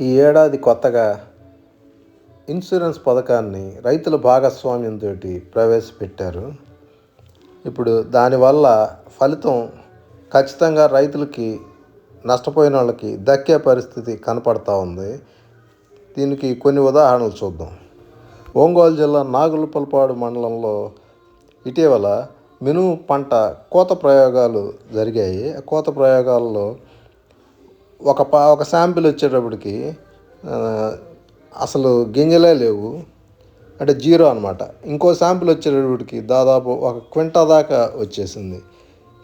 ఈ ఏడాది కొత్తగా ఇన్సూరెన్స్ పథకాన్ని రైతుల భాగస్వామ్యంతో ప్రవేశపెట్టారు. ఇప్పుడు దానివల్ల ఫలితం ఖచ్చితంగా రైతులకి, నష్టపోయిన వాళ్ళకి దక్కే పరిస్థితి కనపడతా ఉంది. దీనికి కొన్ని ఉదాహరణలు చూద్దాం. ఒంగోలు జిల్లా నాగులుపలపాడు మండలంలో ఇటీవల మినుము పంట కోత ప్రయోగాలు జరిగాయి. ఆ కోత ప్రయోగాల్లో ఒక శాంపిల్ వచ్చేటప్పటికి అసలు గింజలే లేవు, అంటే జీరో అనమాట. ఇంకో శాంపిల్ వచ్చేటప్పటికి దాదాపు 1 క్వింటా దాకా వచ్చేసింది.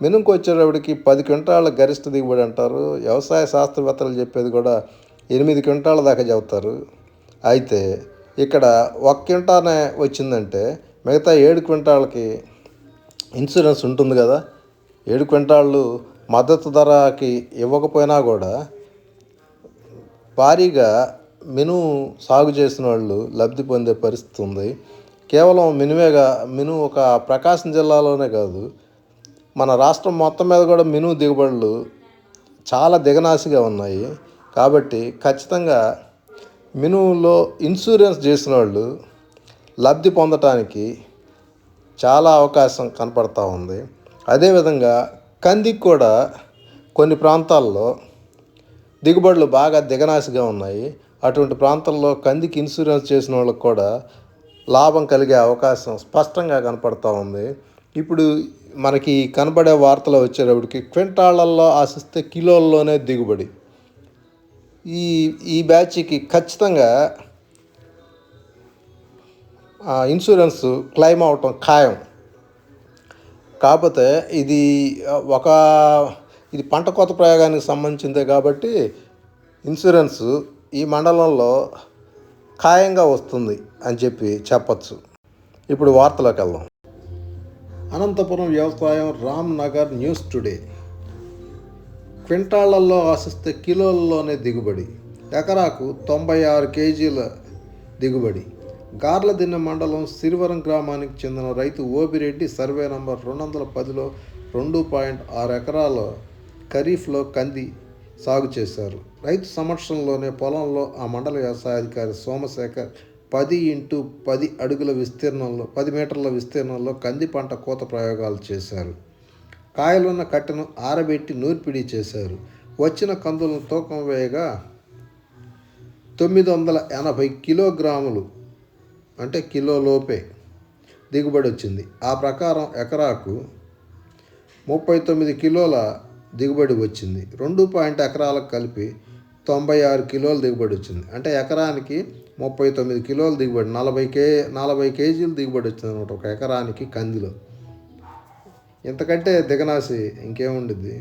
మినుముకు వచ్చేటప్పటికి 10 క్వింటాల గరిష్ట దిగుబడి అంటారు. వ్యవసాయ శాస్త్రవేత్తలు చెప్పేది కూడా 8 క్వింటాల దాకా చెబుతారు. అయితే ఇక్కడ 1 క్వింటానే వచ్చిందంటే మిగతా 7 క్వింటాలకి ఇన్సూరెన్స్ ఉంటుంది కదా. 7 క్వింటాళ్ళు మద్దతు ధరకి ఇవ్వకపోయినా కూడా భారీగా మినుము సాగు చేసిన వాళ్ళు లబ్ధి పొందే పరిస్థితి ఉంది. కేవలం మినుము ఒక ప్రకాశం జిల్లాలోనే కాదు, మన రాష్ట్రం మొత్తం మీద కూడా మినుము దిగుబడులు చాలా దిగనాసిగా ఉన్నాయి. కాబట్టి ఖచ్చితంగా మినుములో ఇన్సూరెన్స్ చేసిన వాళ్ళు లబ్ధి పొందటానికి చాలా అవకాశం కనపడతా ఉంది. అదేవిధంగా కందికి కూడా కొన్ని ప్రాంతాల్లో దిగుబడులు బాగా దిగనాసిగా ఉన్నాయి. అటువంటి ప్రాంతాల్లో కందికి ఇన్సూరెన్స్ చేసిన వాళ్ళకి కూడా లాభం కలిగే అవకాశం స్పష్టంగా కనపడతా ఉంది. ఇప్పుడు మనకి కనబడే వార్తలు వచ్చేటప్పటికి క్వింటాళ్ళల్లో ఆశిస్తే కిలోల్లోనే దిగుబడి. ఈ బ్యాచ్కి ఖచ్చితంగా ఇన్సూరెన్స్ క్లెయిమ్ అవటం ఖాయం. కాకపోతే ఇది పంట కోత ప్రయోగానికి సంబంధించిందే కాబట్టి ఇన్సూరెన్స్ ఈ మండలంలో ఖాయంగా వస్తుంది అని చెప్పచ్చు. ఇప్పుడు వార్తలోకి వెళ్దాం. అనంతపురం వ్యవసాయం రామ్నగర్ న్యూస్ టుడే. క్వింటాళ్లలో ఆశిస్తే కిలోల్లోనే దిగుబడి. ఎకరాకు 96 కేజీల దిగుబడి. గార్లదిన్నె మండలం సిరివరం గ్రామానికి చెందిన రైతు ఓబిరెడ్డి సర్వే నంబర్ 210లో 2.6 ఎకరాల ఖరీఫ్లో కంది సాగు చేశారు. రైతు సమక్షంలోనే పొలంలో ఆ మండల వ్యవసాయాధికారి సోమశేఖర్ 10x10 అడుగుల విస్తీర్ణంలో 10 మీటర్ల విస్తీర్ణంలో కంది పంట కోత ప్రయోగాలు చేశారు. కాయలున్న కట్టెను ఆరబెట్టి నూర్పిడి చేశారు. వచ్చిన కందులను తూకం వేయగా 980 కిలోగ్రాములు, అంటే కిలోలోపే దిగుబడి వచ్చింది. ఆ ప్రకారం ఎకరాకు 39 కిలోల దిగుబడి వచ్చింది. 2 ఎకరాలకు కలిపి 96 కిలోల దిగుబడి వచ్చింది. అంటే ఎకరానికి 39 కిలోల దిగుబడి, 40 కేజీలు దిగుబడి వచ్చింది అనమాట ఒక ఎకరానికి కందిలో. ఇంతకంటే దిగనాసి ఇంకేముండిద్ది?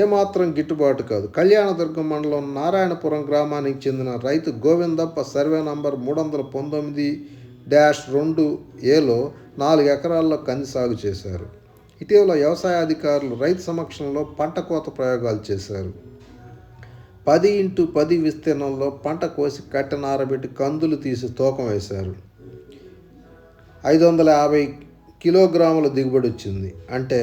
ఏమాత్రం గిట్టుబాటు కాదు. కళ్యాణదుర్గం మండలం నారాయణపురం గ్రామానికి చెందిన రైతు గోవిందప్ప సర్వే నంబర్ 319-2Aలో 4 ఎకరాల్లో కంది సాగు చేశారు. ఇటీవల వ్యవసాయ అధికారులు రైతు సమక్షంలో పంట కోత ప్రయోగాలు చేశారు. 10x10 విస్తీర్ణంలో పంట కోసి కట్టెను ఆరబెట్టి కందులు తీసి తూకం వేశారు. 550 కిలోగ్రాముల దిగుబడి వచ్చింది. అంటే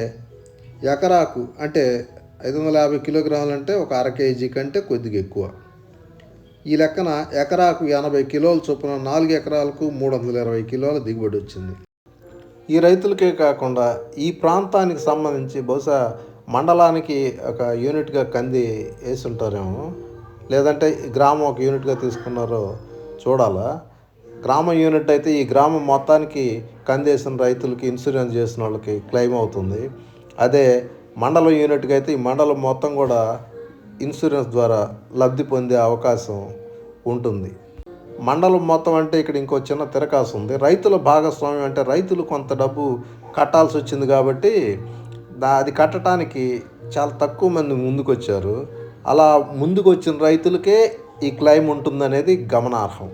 ఎకరాకు 550 కిలోగ్రాములు అంటే ఒక అర కేజీ కంటే కొద్దిగా ఎక్కువ. ఈ లెక్కన ఎకరాకు 80 కిలోల చొప్పున 4 ఎకరాలకు 320 కిలోల దిగుబడి వచ్చింది. ఈ రైతులకే కాకుండా ఈ ప్రాంతానికి సంబంధించి బహుశా మండలానికి ఒక యూనిట్గా కంది వేసి ఉంటారేమో, లేదంటే గ్రామం ఒక యూనిట్గా తీసుకున్నారో చూడాలా. గ్రామం యూనిట్ అయితే ఈ గ్రామం మొత్తానికి కంది వేసిన రైతులకి ఇన్సూరెన్స్ చేసిన వాళ్ళకి క్లెయిమ్ అవుతుంది. అదే మండలం యూనిట్కి అయితే ఈ మండలం మొత్తం కూడా ఇన్సూరెన్స్ ద్వారా లబ్ధి పొందే అవకాశం ఉంటుంది. మండలం మొత్తం అంటే ఇక్కడ ఇంకో చిన్న తిరకాసు ఉంది. రైతుల భాగస్వామ్యం అంటే రైతులు కొంత డబ్బు కట్టాల్సి వచ్చింది కాబట్టి అది కట్టడానికి చాలా తక్కువ మంది ముందుకు వచ్చారు. అలా ముందుకు వచ్చిన రైతులకే ఈ క్లెయిమ్ ఉంటుందనేది గమనార్హం.